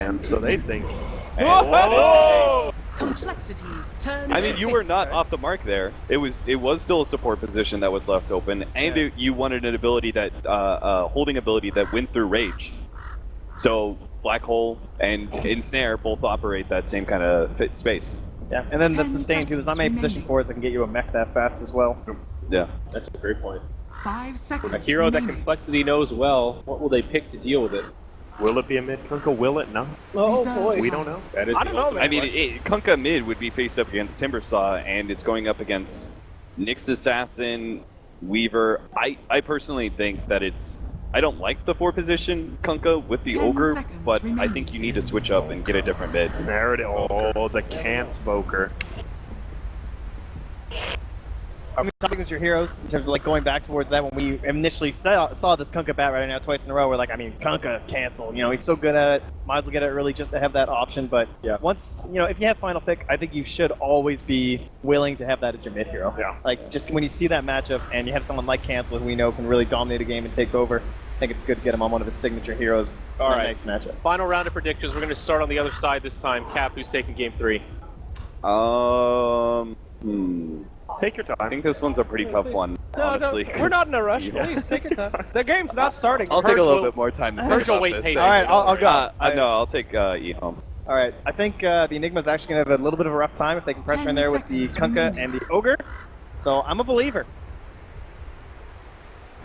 And so they think. Whoa! Complexities turn. I mean, you were not off the mark there. It was still a support position that was left open, and you wanted an ability that holding ability that went through rage. So Black Hole and Ensnare both operate that same kind of space. Yeah, and then the sustain too. There's not many position fours that can get you a mech that fast as well. Yeah, That's a great point. 5 seconds. A hero that remaining. Complexity knows well, what will they pick to deal with it? Will it be a mid Kunkka? Will it? No. Oh Reserve boy. We don't know. That is I don't know, man. I mean, Kunkka mid would be faced up against Timbersaw, and it's going up against Nyx Assassin, Weaver. I personally think that I don't like the 4-position Kunkka with the 10 Ogre, seconds but I remaining. think you need to switch up and get a different mid. There it is. Oh, the Kant Voker. I mean, talking with your heroes in terms of like going back towards that when we initially saw this Kunkka bat right now twice in a row. We're like, I mean, Kunkka cancel. You know, he's so good at it. Might as well get it early just to have that option. But Yeah. once if you have final pick, I think you should always be willing to have that as your mid hero. Yeah. Like just when you see that matchup and you have someone like Cancel who we know can really dominate a game and take over, I think it's good to get him on one of his signature heroes. All in a right. nice matchup. Final round of predictions. We're going to start on the other side this time. Cap, who's taking game 3? Take your time. I think this one's a pretty tough one, honestly. we're not in a rush. Yeah. Please take your time. The game's not starting. I'll take a Purge little will- bit more time to Purge think will about wait this. patiently. All right, I'll go. No, I'll take EHOME. All right, I think the Enigma's actually going to have a little bit of a rough time if they can pressure in 10 there with the seconds Kunkka remaining. and the Ogre. So I'm a believer.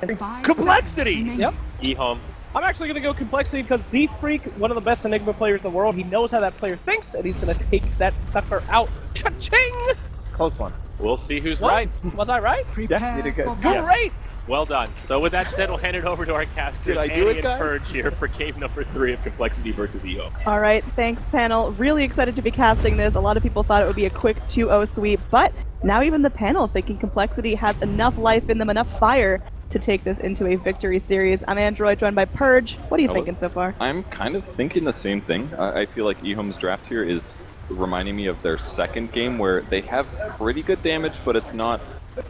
5 Complexity! seconds Yep. remaining. EHOME. I'm actually going to go Complexity because Z-Freak, one of the best Enigma players in the world, he knows how that player thinks, and he's going to take that sucker out. Cha-ching! Close one. We'll see who's What? right. Was I right? Prepare you did good. for Yeah. battle. Great! Well done. So with that said, we'll hand it over to our casters, Did I do Annie it, and guys? Purge here for game number 3 of Complexity versus EHOME. All right, thanks panel. Really excited to be casting this. A lot of people thought it would be a quick 2-0 sweep, but now even the panel thinking Complexity has enough life in them, enough fire to take this into a victory series. I'm Android, joined by Purge. What are you Hello. thinking so far? I'm kind of thinking the same thing. I feel like EHOME's draft here is reminding me of their second game where they have pretty good damage, but it's not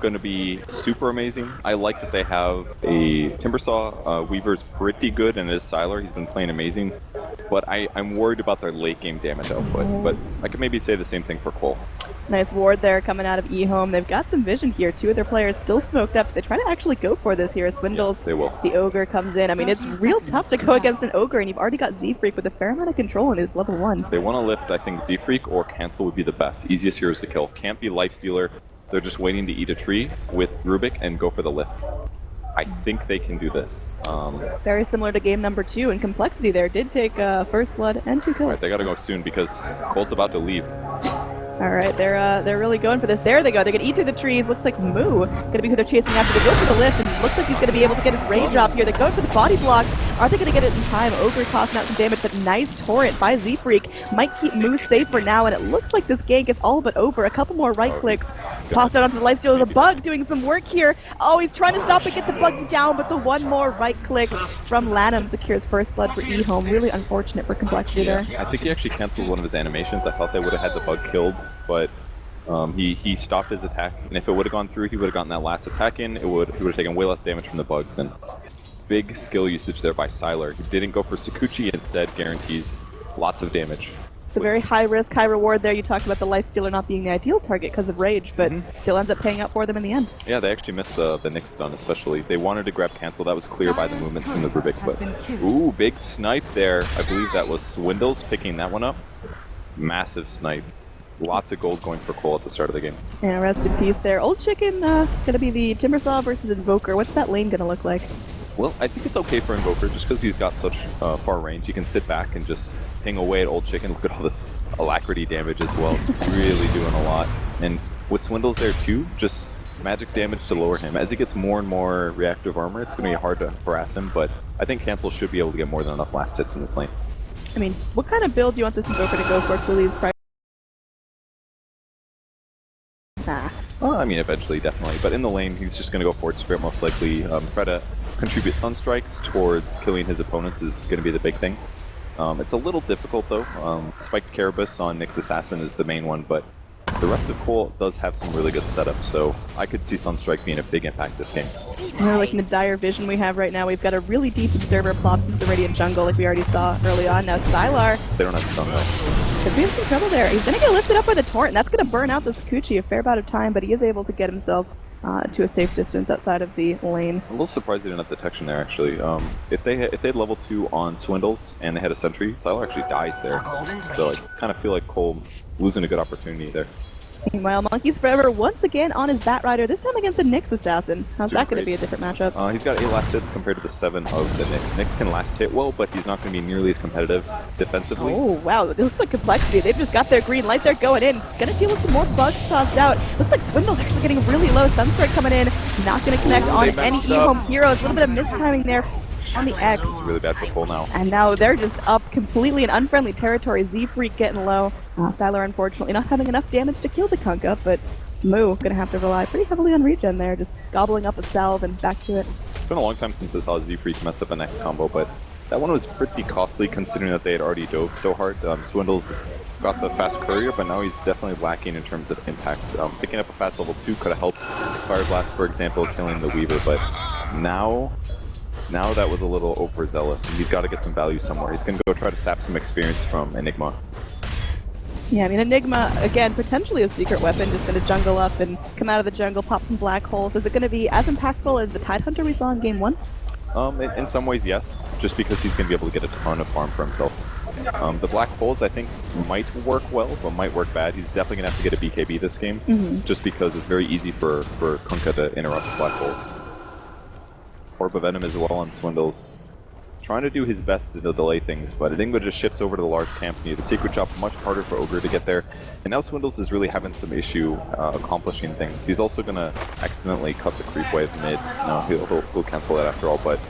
going to be super amazing. I like that they have a Timbersaw. Weaver's pretty good, and is Sylar. He's been playing amazing. But I'm worried about their late game damage output. But I could maybe say the same thing for Cole. Nice ward there coming out of EHOME. They've got some vision here. 2 of their players still smoked up. They try to actually go for this here. Swindles. They will. The Ogre comes in. I mean, it's 30 real seconds tough to to go battle. against an Ogre, and you've already got Z-Freak with a fair amount of control in his level 1. They want to lift, I think Z-Freak or Cancel would be the best. Easiest heroes to kill. Can't be Lifestealer. They're just waiting to eat a tree with Rubik and go for the lift. I think they can do this. Very similar to game number 2, and Complexity there did take first blood and 2 kills. Alright, they gotta go soon because Cold's about to leave. All right, they're really going for this. There they go. They're gonna eat through the trees. Looks like Moo gonna be who they're chasing after. They go for the lift, and it looks like he's gonna be able to get his rage off here. They're going for the body block. Are they gonna get it in time? Ogre tossing out some damage, but nice torrent by Z-Freak might keep Moo safe for now. And it looks like this gank is all but over. A couple more right clicks. Tossed out onto the lifesteal. The bug doing some work here. Oh, he's trying to stop and get the bug down, but the one more right click from Lanham secures first blood for EHOME. Really unfortunate for Complexity there. I think he actually canceled one of his animations. I thought they would have had the bug killed, but he stopped his attack. And if it would have gone through, he would have gotten that last attack in. He would have taken way less damage from the bugs. And big skill usage there by Sylar, who didn't go for Sakuchi, instead guarantees lots of damage. It's a very high risk, high reward there. You talked about the lifestealer not being the ideal target because of rage, but still ends up paying out for them in the end. Yeah, they actually missed the Nyx stun, especially. They wanted to grab cancel. That was clear by the movements from the Rubik. Has been But killed. ooh, big snipe there. I believe that was Swindles picking that one up. Massive snipe. Lots of gold going for Cole at the start of the game. And rest in peace there. Old Chicken gonna be the Timbersaw versus Invoker. What's that lane gonna look like? Well, I think it's okay for Invoker just because he's got such far range. You can sit back and just ping away at Old Chicken. Look at all this alacrity damage as well. It's really doing a lot. And with Swindles there too, just magic damage to lower him. As he gets more and more reactive armor, it's going to be hard to harass him, but I think Cancel should be able to get more than enough last hits in this lane. I mean, what kind of build do you want this Invoker to go for? Lily's price? Nah. Well, I mean, eventually, definitely. But in the lane, he's just going to go Fort Spirit most likely. Try to contribute Sunstrikes towards killing his opponents is going to be the big thing. It's a little difficult, though. Spiked Carabus on Nyx Assassin is the main one, but the rest of Cole does have some really good setups, so I could see Sunstrike being a big impact this game. Like in the dire vision we have right now, we've got a really deep observer plopped into the Radiant jungle like we already saw early on. Now Sylar They don't have stun though. could be in some trouble there. He's gonna get lifted up by the torrent, and that's gonna burn out this Kuchi a fair amount of time, but he is able to get himself to a safe distance outside of the lane. I'm a little surprised they didn't have detection there, actually. If they had level 2 on Swindles and they had a sentry, Sylar actually dies there. So I kind of feel like Cole losing a good opportunity there. Meanwhile, Monkey's Forever once again on his Batrider, this time against the Nyx Assassin. How's that going to be a different matchup? He's got 8 last hits compared to the 7 of the Nyx. Nyx can last hit well, but he's not going to be nearly as competitive defensively. Oh, wow. It looks like Complexity. They've just got their green light. They're going in. Going to deal with some more bugs tossed out. Looks like Swindle's actually getting really low. Sunstrike coming in. Not going to connect on any EHOME heroes. A little bit of mistiming there on the X. This is really bad for Cole now. And now they're just up completely in unfriendly territory. Z-Freak getting low. Styler, unfortunately, not having enough damage to kill the Kunkka, but Moo gonna have to rely pretty heavily on regen there, just gobbling up a salve and back to it. It's been a long time since I saw Z-Freak mess up a next combo, but that one was pretty costly considering that they had already dove so hard. Swindle's got the fast courier, but now he's definitely lacking in terms of impact. Picking up a fast level 2 could have helped Fire Blast, for example, killing the Weaver, but now that was a little overzealous, and he's got to get some value somewhere. He's going to go try to sap some experience from Enigma. Yeah, I mean, Enigma, again, potentially a secret weapon, just going to jungle up and come out of the jungle, pop some black holes. Is it going to be as impactful as the Tidehunter we saw in Game 1? In some ways, yes, just because he's going to be able to get a ton of farm for himself. The black holes, I think, might work well, but might work bad. He's definitely going to have to get a BKB this game, just because it's very easy for Kunkka to interrupt black holes. Orb of Venom as well on Swindles. Trying to do his best to delay things, but Enigma just shifts over to the large camp near the secret shop, much harder for Ogre to get there. And now Swindles is really having some issue accomplishing things. He's also going to accidentally cut the creep wave mid. No, he'll cancel that after all, but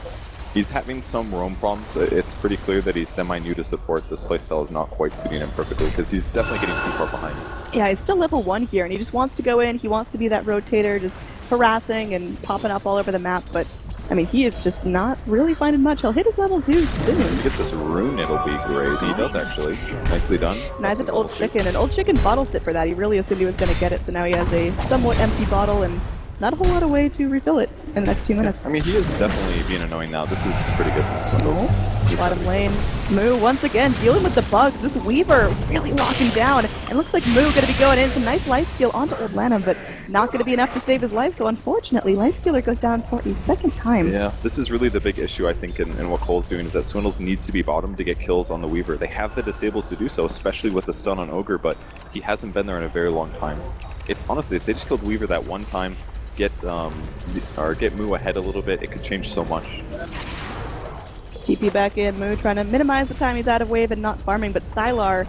he's having some roam problems. It's pretty clear that he's semi-new to support. This playstyle is not quite suiting him perfectly, because he's definitely getting too far behind. Yeah, he's still level 1 here, and he just wants to go in. He wants to be that rotator, just harassing and popping up all over the map, but I mean, he is just not really finding much. He'll hit his level 2 soon. If he gets this rune, it'll be great. He does, actually. Nicely done. Nice it to Old Chicken, and Old Chicken bottle sit for that. He really assumed he was going to get it, so now he has a somewhat empty bottle and not a whole lot of way to refill it in the next 2 minutes. I mean, he is definitely being annoying now. This is pretty good from Swindles. Bottom lane. Moo once again dealing with the bugs. This Weaver really locking down. And looks like Moo going to be going in. Some nice lifesteal onto Old Lanham, but not going to be enough to save his life. So unfortunately, lifestealer goes down for a second time. Yeah, this is really the big issue, I think, in what Cole's doing, is that Swindles needs to be bottom to get kills on the Weaver. They have the disables to do so, especially with the stun on Ogre, but he hasn't been there in a very long time. Honestly, if they just killed Weaver that one time, get Moo ahead a little bit, it could change so much. TP back in, Moo trying to minimize the time he's out of wave and not farming, but Sylar,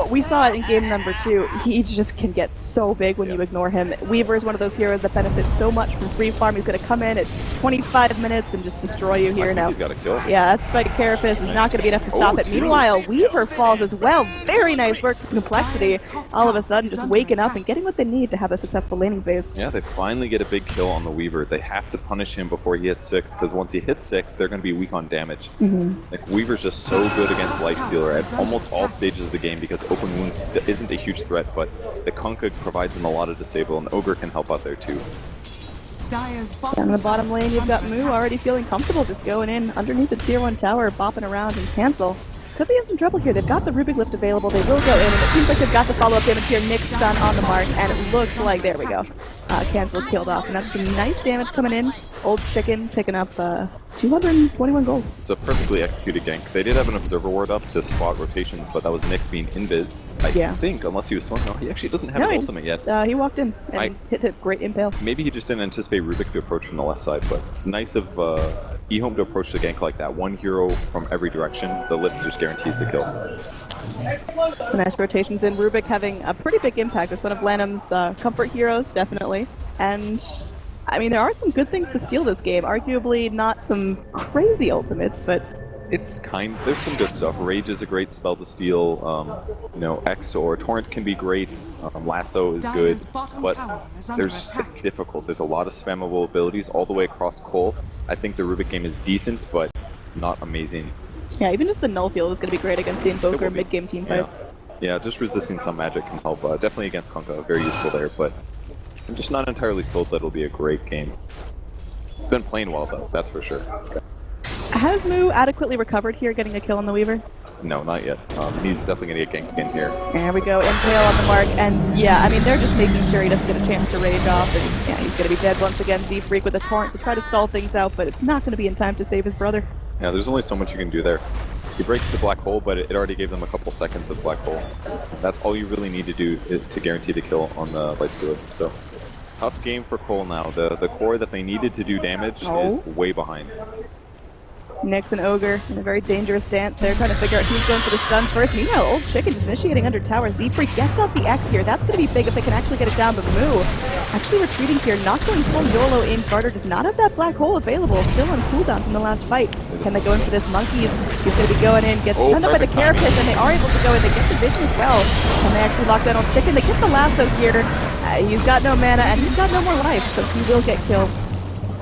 we saw it in game number 2, he just can get so big when you ignore him. Weaver is one of those heroes that benefits so much from free farm. He's going to come in at 25 minutes and just destroy you here now. He's got a kill. Yeah, that Spike Carapace is not going to be enough to stop it. Meanwhile, Weaver falls as well. Very nice work from Complexity. All of a sudden just waking up and getting what they need to have a successful laning phase. Yeah, they finally get a big kill on the Weaver. They have to punish him before he hits 6, because once he hits 6, they're going to be weak on damage. Like, Weaver's just so good against Lifestealer at almost all stages of the game, because open wounds isn't a huge threat, but the Kunkka provides him a lot of disable, and Ogre can help out there too. Down in the bottom lane, you've got Moo already feeling comfortable just going in underneath the tier 1 tower, bopping around and cancel. Could be in some trouble here. They've got the Rubik Lift available. They will go in, and it seems like they've got the follow-up damage here. Nick's stun on the mark, and it looks like, there we go. Cancel killed off, and that's some nice damage coming in. Old Chicken picking up 221 gold. It's a perfectly executed gank. They did have an Observer Ward up to spot rotations, but that was Nyx being invis. I think, unless he was swung. No, he actually doesn't have his ultimate yet. He walked in and hit a great impale. Maybe he just didn't anticipate Rubik to approach from the left side, but it's nice of EHOME to approach the gank like that. One hero from every direction. The lift just guarantees the kill. Nice rotations in. Rubik having a pretty big impact. It's one of Lanham's comfort heroes, definitely. And I mean, there are some good things to steal this game. Arguably not some crazy ultimates, but there's some good stuff. Rage is a great spell to steal. X or Torrent can be great. Lasso is good, but it's difficult. There's a lot of spammable abilities all the way across Cole. I think the Rubik game is decent, but not amazing. Yeah, even just the Null Field is going to be great against the Invoker mid-game team fights. Yeah, just resisting some magic can help. Definitely against Kunkka, very useful there, but I'm just not entirely sold that it'll be a great game. It's been playing well though, that's for sure. Has Moo adequately recovered here, getting a kill on the Weaver? No, not yet. He's definitely going to get ganked in here. There we go, Impale on the mark, and yeah, I mean, they're just making sure he doesn't get a chance to rage off, and yeah, he's going to be dead once again. Z-Freak with a Torrent to try to stall things out, but it's not going to be in time to save his brother. Yeah, there's only so much you can do there. He breaks the black hole, but it already gave them a couple seconds of black hole. That's all you really need to do to guarantee the kill on the Lightstealer. So, tough game for Cole now. The core that they needed to do damage is way behind. Nyx and Ogre in a very dangerous dance. They're trying to figure out who's going for the stun first. Meanwhile, Old Chicken just initiating under tower. Z-Freak gets out the X here. That's going to be big if they can actually get it down, but Moo actually retreating here, not going full YOLO in. Carter does not have that black hole available, still on cooldown from the last fight. Can they go in for this? Monkeys, he's going to be going in, gets stunned up by the Carapace, and they are able to go in. They get the vision as well. Can they actually lock down Old Chicken? They get the lasso here. He's got no mana, and he's got no more life, so he will get killed.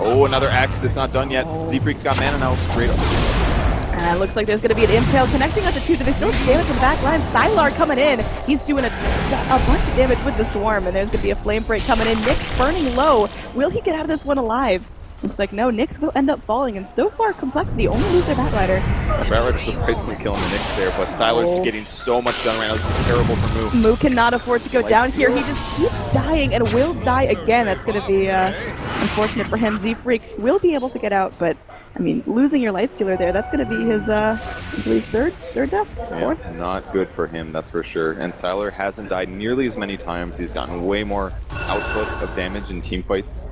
Oh, another axe that's not done yet. Z-Freak's got mana now. Great. And it looks like there's going to be an Impale connecting onto two. Do they still damage in the back line? Sylar coming in. He's doing a bunch of damage with the Swarm, and there's going to be a Flame Break coming in. Nyx burning low. Will he get out of this one alive? Looks like no, Nyx will end up falling, and so far, Complexity only lose their Batrider. Batrider's surprisingly killing the Nyx there, but Sylar's getting so much done right now. This is terrible for Moo. Moo cannot afford to go down here. He just keeps dying and will die again. That's going to be unfortunate for him. Z-Freak will be able to get out, but I mean, losing your Lightstealer there, that's going to be his, I believe, third death? Yeah, not good for him, that's for sure. And Sylar hasn't died nearly as many times. He's gotten way more output of damage in team fights.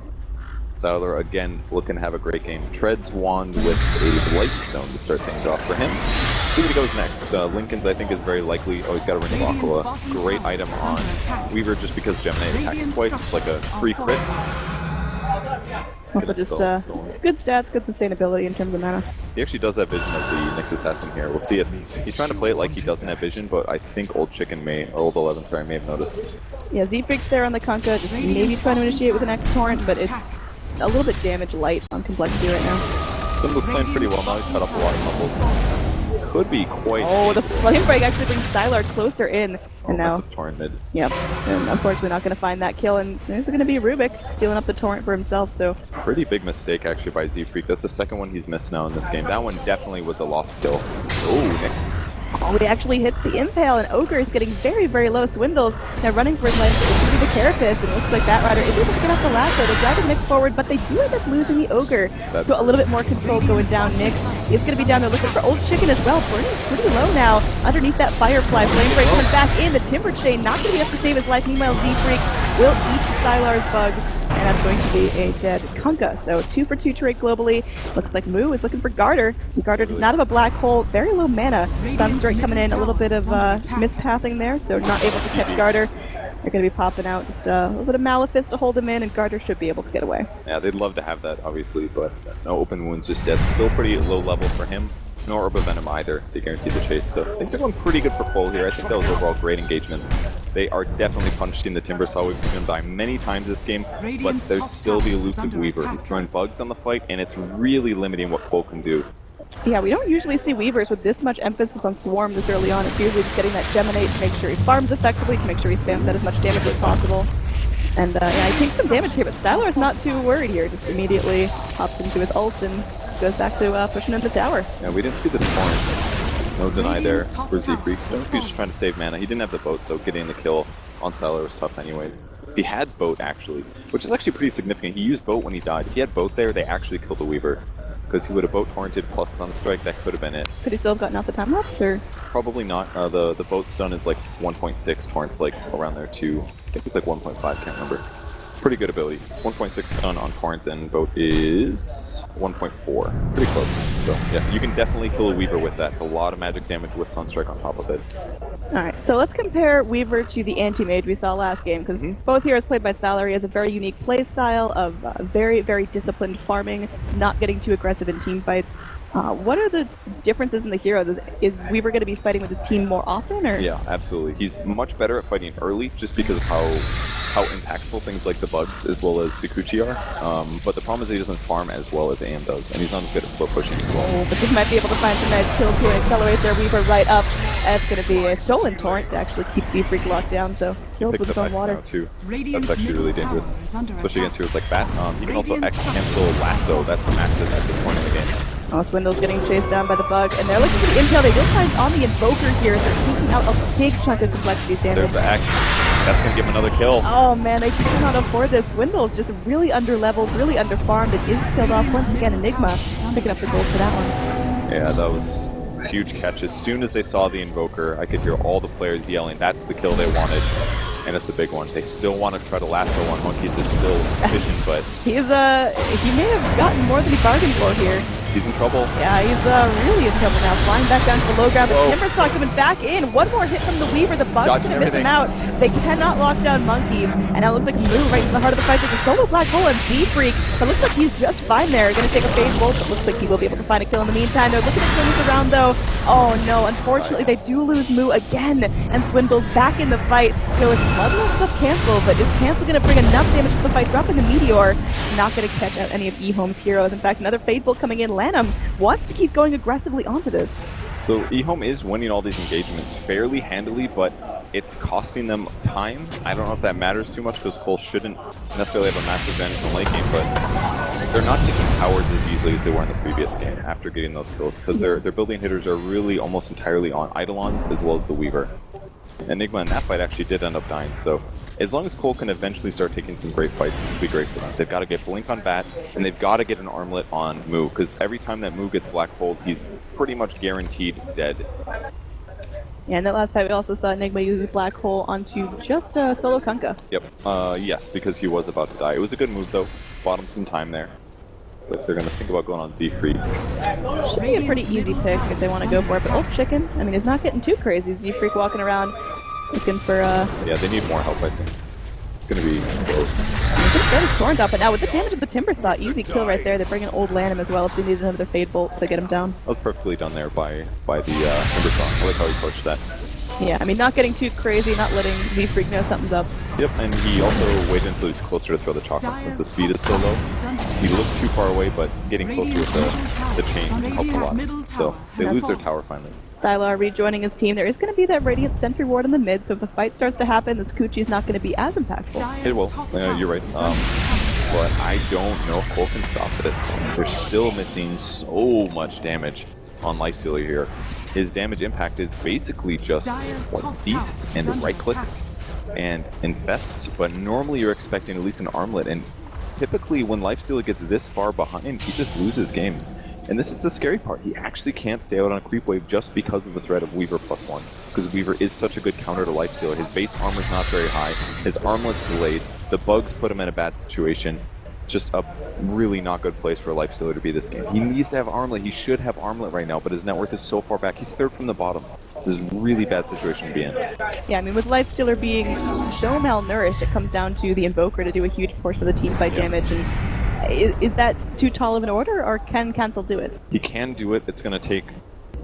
Sylar, again, looking to have a great game. Treads wand with a Blightstone to start things off for him. See what he goes next. Lincoln's, I think, is very likely. Oh, he's got a Ring of Aquila. Great item on Weaver just because Gemini attacks twice. It's like a free crit. Also just, it's good stats, good sustainability in terms of mana. He actually does have vision of the Nyx Assassin here. We'll see if he's trying to play it like he doesn't have vision, but I think Old Chicken may, or Old 11, sorry, may have noticed. Yeah, Z-Freak's there on the Kunkka, just maybe trying to initiate with an X-Torrent, but it's a little bit damage light on Complexity right now. Symbol's playing pretty well now. He's cut off a lot of fumbles. This could be quite... Oh, the Flame Break actually brings Sylar closer in. And now... Torrented. Yep. And unfortunately not going to find that kill. And there's going to be Rubik stealing up the Torrent for himself, so... Pretty big mistake, actually, by Z-Freak. That's the second one he's missed now in this game. That one definitely was a lost kill. Oh, Nyx. Oh, he actually hits the Impale, and Ogre is getting very, very low. Swindles now running for his life through the Carapace, and it looks like Batrider is able to get off the lasso. They drive the Nyx forward, but they do end up losing the Ogre. So a little bit more control going down. Nyx is going to be down there looking for Old Chicken as well. Burning pretty low now underneath that Firefly. Flame Break comes back in. The Timber Chain not going to be able to save his life. Meanwhile, Z-Freak will eat Sylar's bugs. And that's going to be a dead Kunkka. So 2 for 2 trade globally. Looks like Moo is looking for Garter. Garter does not have a black hole. Very low mana. Sunstrike coming in. A little bit of mispathing there. So not able to catch Garter. They're going to be popping out just a little bit of Malefice to hold him in. And Garter should be able to get away. Yeah, they'd love to have that, obviously. But no open wounds just yet. Still pretty low level for him. No Orb of Venom either to guarantee the chase. So things are going pretty good for Cole here. I think that was overall great engagements. They are definitely punishing the Timbersaw. We've seen him die many times this game, but there's still the elusive Weaver. He's throwing bugs on the fight, and it's really limiting what Cole can do. Yeah, we don't usually see Weavers with this much emphasis on Swarm this early on. It's usually just getting that Geminate to make sure he farms effectively, to make sure he spams out as much damage as possible. And yeah, he takes some damage here, but Sylar is not too worried here. Just immediately hops into his ult and goes back to pushing in the tower. Yeah, we didn't see the Torrent. No deny there for Z-Freak. He was just trying to save mana. He didn't have the boat, so getting the kill on Sylar was tough anyways. He had boat, actually, which is actually pretty significant. He used boat when he died. If he had boat there, they actually killed the Weaver. Because he would have boat torrented plus Sunstrike, that could have been it. Could he still have gotten out the time lapse, or? Probably not. The boat stun is like 1.6, Torrent's like around there too. I think it's like 1.5, can't remember. Pretty good ability. 1.6 stun on Torrent, and boat is 1.4. Pretty close. So yeah, you can definitely kill a Weaver with that. It's a lot of magic damage with Sunstrike on top of it. Alright, so let's compare Weaver to the Anti-Mage we saw last game, because both heroes played by Sylar. He has a very unique play style of very, very disciplined farming, not getting too aggressive in team fights. What are the differences in the heroes? Is Weaver going to be fighting with his team more often, or? Yeah, absolutely. He's much better at fighting early, just because of how impactful things like the bugs as well as Sakuchi are. But the problem is that he doesn't farm as well as AM does, and he's not as good at slow pushing as well. Oh, but they might be able to find some nice kills here and accelerate their Weaver right up. That's going to be a stolen torrent to actually keep Z-Freak locked down, so he'll with Picks his up own X water. now too. Radiant's That's actually really middle dangerous, tower is under especially against attack. heroes like Bat. He can also Radiant's X top cancel Lasso. That's massive at this point in the game. Oh, Swindle's getting chased down by the bug, and they're looking for the intel. They will find on the Invoker here. They're taking out a big chunk of complexity's damage. There's the X. That's gonna give him another kill. Oh man, they cannot afford this. Swindle's just really under-leveled, really under-farmed, and is killed off once again. Enigma picking up the gold for that one. Yeah, that was a huge catch. As soon as they saw the Invoker, I could hear all the players yelling, that's the kill they wanted. And it's a big one. They still want to try to lasso one. Monkeys is still efficient, but He may have gotten more than he bargained for here. he's in trouble. Yeah, he's really in trouble now. Flying back down to the low ground, but Whoa. Timbersaw coming back in. One more hit from the Weaver. The Bug's Dodging gonna miss him everything. out. They cannot lock down Monkeys. And now it looks like Moo right in the heart of the fight. There's a solo black hole and Z-Freak. But looks like he's just fine there. Gonna take a phase bolt, but looks like he will be able to find a kill in the meantime. They're looking to turn this around though. Oh no, unfortunately they do lose Moo again. And Swindle's back in the fight. So it's Bloodlust stuff cancel, but is cancel gonna bring enough damage to the fight? Dropping the Meteor. Not gonna catch out any of EHOME's heroes. In fact, another Fade Bolt coming in. Lanham wants to keep going aggressively onto this. So EHOME is winning all these engagements fairly handily, but it's costing them time. I don't know if that matters too much because Cole shouldn't necessarily have a massive advantage in the late game, but they're not taking towers as easily as they were in the previous game after getting those kills because their building hitters are really almost entirely on Eidolons as well as the Weaver. Enigma in that fight actually did end up dying, so as long as Cole can eventually start taking some great fights, it'll be great for them. They've got to get Blink on Bat, and they've got to get an armlet on Moo, because every time that Moo gets Black Hole, he's pretty much guaranteed dead. Yeah, in that last fight we also saw Enigma use his Black Hole onto just solo Kunkka. Yep, yes, because he was about to die. It was a good move, though. Bought him some time there. So they're going to think about going on Z-Freak. Should be a pretty easy pick if they want to go for it, but Old Chicken, I mean, it's not getting too crazy. Z-Freak walking around looking for, Yeah, they need more help, I think. It's going to be close. He's going to get his Torrent up, but now with the damage of the Timbersaw, easy kill right there. They're bringing Old Lanham as well if they needed another Fade Bolt to get him down. That was perfectly done there by the Timbersaw. I like how he pushed that. Yeah, I mean, not getting too crazy, not letting Z-Freak know something's up. Yep, and he also waited until he's closer to throw the chalk up since the speed is so low. He looked too far away, but getting closer with the chains helps a lot. So they lose their tower finally. Sylar rejoining his team. There is going to be that Radiant Sentry Ward in the mid, so if the fight starts to happen, the Sakuchi's not going to be as impactful. It will. You're right. But I don't know if Cole can stop this. They're still missing so much damage on Lifestealer here. His damage impact is basically just Feast and right clicks and Infest, but normally you're expecting at least an armlet, and typically when Lifestealer gets this far behind, he just loses games. And this is the scary part. He actually can't stay out on a creep wave just because of the threat of Weaver +1. Because Weaver is such a good counter to Lifestealer. His base armor's not very high. His armlet's delayed. The bugs put him in a bad situation. Just a really not good place for a Lifestealer to be this game. He needs to have armlet. He should have armlet right now, but his net worth is so far back. He's third from the bottom. This is a really bad situation to be in. Yeah, I mean, with Lifestealer being so malnourished, it comes down to the Invoker to do a huge portion of the team fight damage. And is that too tall of an order, or can Cancel do it? He can do it. It's going to take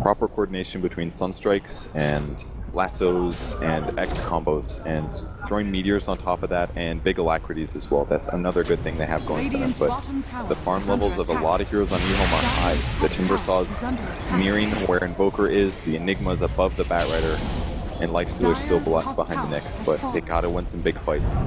proper coordination between Sunstrikes and lassos and X combos, and throwing meteors on top of that, and big alacrities as well. That's another good thing they have going for them. But the farm levels of a lot of heroes on EHOME are high. The Timbersaw's mirroring where Invoker is, the Enigma's above the Batrider, and Lifestealer's still left behind the Nyx, but they gotta win some big fights.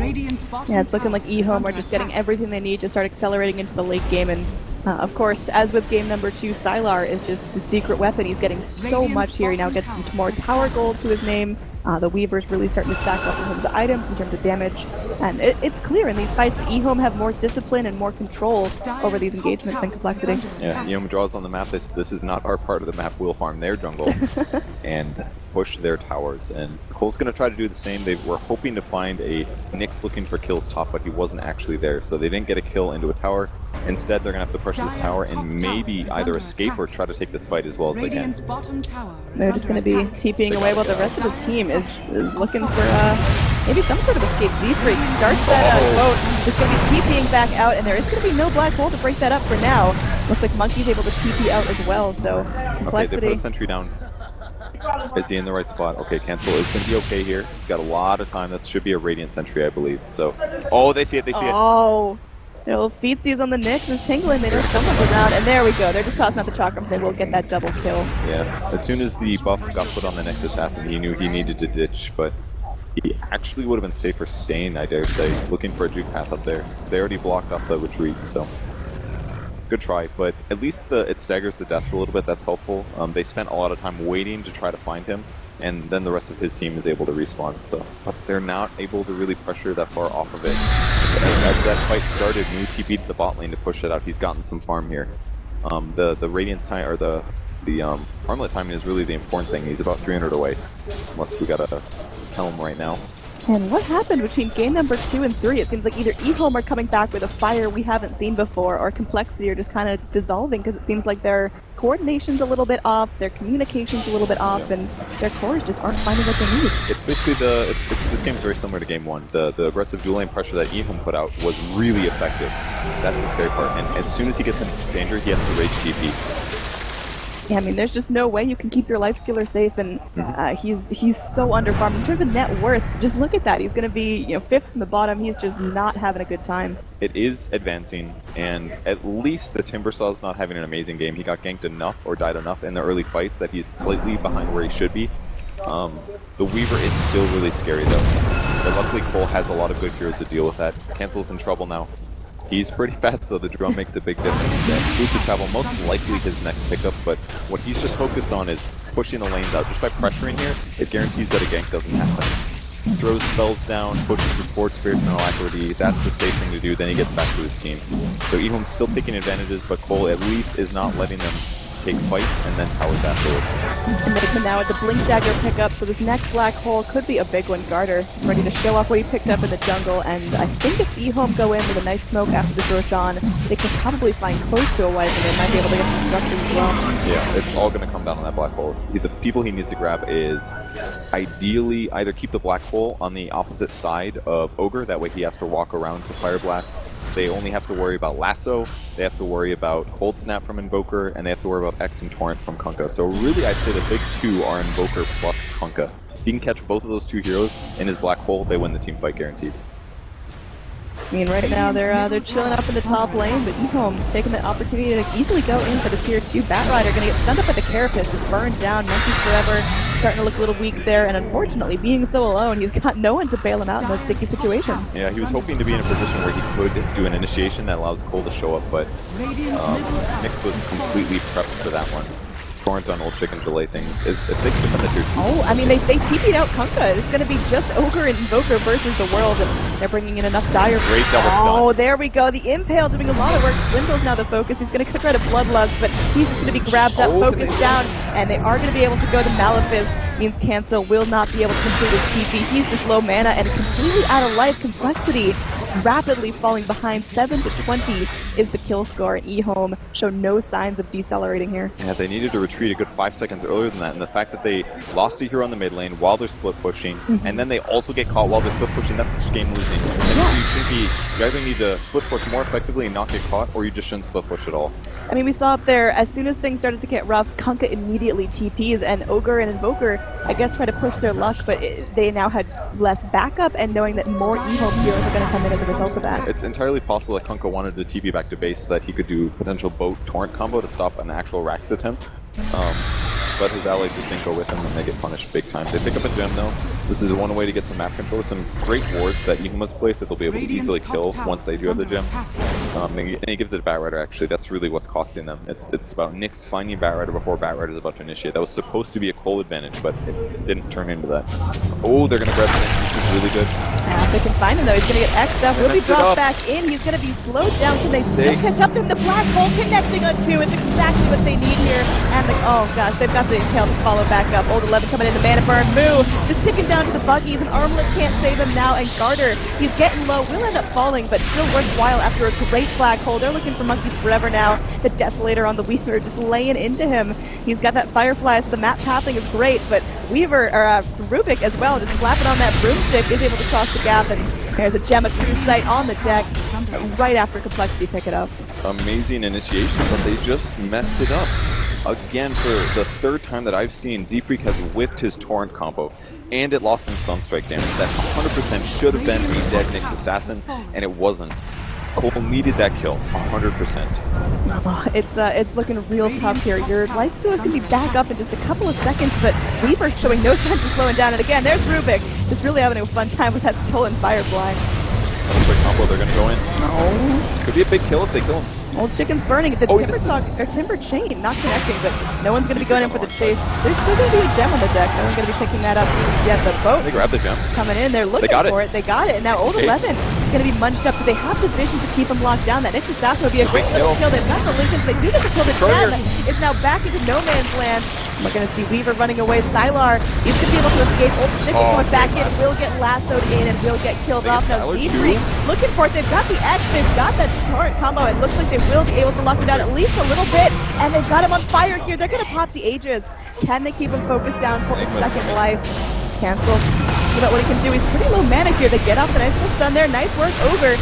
Yeah, it's looking like EHOME are just getting everything they need to start accelerating into the late game, and of course, as with game number 2, Sylar is just the secret weapon. He's getting so much here. He now gets more tower gold to his name. The Weaver's really starting to stack up in terms of items, in terms of damage. And it's clear in these fights that EHOME have more discipline and more control over these engagements than Complexity. Yeah, EHOME draws on the map. This is not our part of the map. We'll farm their jungle and push their towers. And Cole's going to try to do the same. They were hoping to find a Nyx looking for kills top, but he wasn't actually there. So they didn't get a kill into a tower. Instead, they're going to have to push this tower and maybe either escape or try to take this fight as well as they can. They're just going to be TPing away while the rest of the team is looking for maybe some sort of escape. Z-Freak starts that boat. Just going to be TPing back out, and there is going to be no black hole to break that up for now. Looks like Monkey's able to TP out as well, so complexity. Okay, they put a sentry down. Is he in the right spot? Okay, Cancel is going to be okay here. He's got a lot of time. That should be a Radiant Sentry, I believe. So, oh, they see it, they see it. Oh, their little feetsies on the Nyx is tingling. They know someone's around, and there we go. They're just tossing out the chakram. They will get that double kill. Yeah, as soon as the buff got put on the Nyx Assassin, he knew he needed to ditch, but he actually would have been safer staying, I dare say, looking for a juke path up there. They already blocked off the retreat, so good try, but at least it staggers the deaths a little bit. That's helpful. They spent a lot of time waiting to try to find him, and then the rest of his team is able to respawn. So, but they're not able to really pressure that far off of it. As that fight started, Mu TP'd the bot lane to push it out. He's gotten some farm here. The Radiance time, or the Armlet timing is really the important thing. He's about 300 away, unless we gotta tell him right now. And what happened between game number 2 and 3? It seems like either EHOME are coming back with a fire we haven't seen before, or Complexity are just kind of dissolving, because it seems like their coordination's a little bit off, their communication's a little bit off, and their cores just aren't finding what they need. It's basically this game is very similar to game 1. The aggressive dual lane pressure that EHOME put out was really effective. That's the scary part. And as soon as he gets into danger, he has to rage TP. Yeah, I mean, there's just no way you can keep your lifestealer safe, and he's so underfarmed. In terms of net worth, just look at that. He's going to be, 5th from the bottom. He's just not having a good time. It is advancing, and at least the Timbersaw's not having an amazing game. He got ganked enough or died enough in the early fights that he's slightly behind where he should be. The Weaver is still really scary, though. But luckily, Cole has a lot of good heroes to deal with that. Cancel's in trouble now. He's pretty fast, though. The drone makes a big difference. Boosted travel, most likely his next pickup, but what he's just focused on is pushing the lanes out. Just by pressuring here, it guarantees that a gank doesn't happen. He throws spells down, pushes with Board Spirits and Alacrity. That's the safe thing to do, then he gets back to his team. So EHOME's still taking advantages, but Cole at least is not letting them take fights and then towers afterwards. And they come now with the Blink Dagger pickup, so this next black hole could be a big one. Garter is ready to show off what he picked up in the jungle, and I think if EHOME go in with a nice smoke after this Roshan, they could probably find close to a wipe, and they might be able to get some structure as well. Yeah, it's all going to come down on that black hole. The people he needs to grab is ideally either keep the black hole on the opposite side of Ogre, that way he has to walk around to Fire Blast. They only have to worry about Lasso, they have to worry about Cold Snap from Invoker, and they have to worry about X and Torrent from Kunkka. So really, I'd say the big two are Invoker plus Kunkka. If he can catch both of those two heroes in his black hole, they win the team fight guaranteed. I mean, right now they're chilling up in the top lane, but EHOME taking the opportunity to easily go in for the tier 2 Bat Rider. Going to get stunned up at the Carapace, just burned down. Monkey forever, starting to look a little weak there, and unfortunately, being so alone, he's got no one to bail him out in those sticky situations. Yeah, he was hoping to be in a position where he could do an initiation that allows Cole to show up, but Nyx was completely prepped for that one. Torrent on old chicken delay things. It's big to defend the tier 2. Oh, I mean, they TP'd out Kunkka. It's going to be just Ogre and Invoker versus the world, and they're bringing in enough dire. Great double stun. Oh, there we go. The Impale doing a lot of work. Swindle's now the focus. He's going to try to Bloodlust, but he's just going to be grabbed up, focused down, and they are going to be able to go to Malefice. Means Cancel will not be able to complete his TP. He's just low mana and completely out of life. Complexity rapidly falling behind. 7 to 20 is the kill score, and EHOME show no signs of decelerating here. Yeah, they needed to retreat a good 5 seconds earlier than that, and the fact that they lost a hero on the mid lane while they're split pushing, and then they also get caught while they're split pushing, that's just game losing. You either need to split push more effectively and not get caught, or you just shouldn't split push at all. I mean, we saw up there, as soon as things started to get rough, Kunkka immediately TPs, and Ogre and Invoker, I guess, try to push their luck, but they now had less backup, and knowing that more EHOME heroes are going to come in as a result of that. It's entirely possible that Kunkka wanted to TP back to base so that he could do potential boat torrent combo to stop an actual Rax attempt. But his allies just didn't go with him, and they get punished big time. They pick up a gem, though. This is one way to get some map control. Some great wards that EHOME has placed that they'll be able to easily kill once they do have the gem. And he gives it to Bat Rider, actually. That's really what's costing them. It's about Nyx finding Bat Rider before Bat Rider is about to initiate. That was supposed to be a Cole advantage, but it didn't turn into that. Oh, they're going to grab the Nyx. This is really good. Yeah, if they can find him, though, he's going to get X'd up. Will be dropped back in. He's going to be slowed down. Can they still catch up to him? The black hole connecting on 2. It's exactly what they need here. And oh gosh, they've got the Impale to follow back up. Old 11 coming in, the mana burn. Mu just ticking down down to the buggies, and Armlet can't save him now, and Garter, he's getting low, will end up falling, but still worthwhile after a great black hole. They're looking for Monkeys forever now. The Desolator on the Weaver just laying into him. He's got that Firefly, so the map pathing is great, but Weaver, or Rubik as well, just slapping on that broomstick, is able to cross the gap, and there's a Gem of True Sight on the deck right after Complexity pick it up. It's amazing initiation, but they just messed it up. Again, for the third time that I've seen, Z-Freak has whipped his Torrent combo, and it lost him Sunstrike damage. That 100% should have been a dead Nyx Assassin, and it wasn't. Cole needed that kill, 100%. Oh, it's looking real tough here. Your Lifesteal is going to be back up in just a couple of seconds, but Weaver showing no signs of slowing down. And again, there's Rubik, just really having a fun time with that stolen Firefly. Sunstrike combo, they're going to go in. No. Could be a big kill if they kill him. Old Chicken's burning. The Timber Chain not connecting, but no one's going to be going in for the chase. There's still going to be a gem on the deck. No one's going to be picking that up just yet. The boat They grabbed the gem. coming in. They're looking for it. They got it. And now Old 11 is going to be munched up. So they have the vision to keep him locked down. That Nyx Assassin would be a great little kill. They've got the Lincolns. They do get the kill. The gem is now back into no man's land. We're going to see Weaver running away. Sylar is going to be able to escape. Old Chicken going back in. Will get lassoed in and will get killed off. Now Z-Freak looking for it. They've got the X. They've got that Torrent combo. It looks like they will be able to lock him down at least a little bit. And they've got him on fire here. They're going to pop the Aegis. Can they keep him focused down for his second life? Cancel. See about what he can do. He's pretty low mana here. They get off the nice little stun there. Nice work over.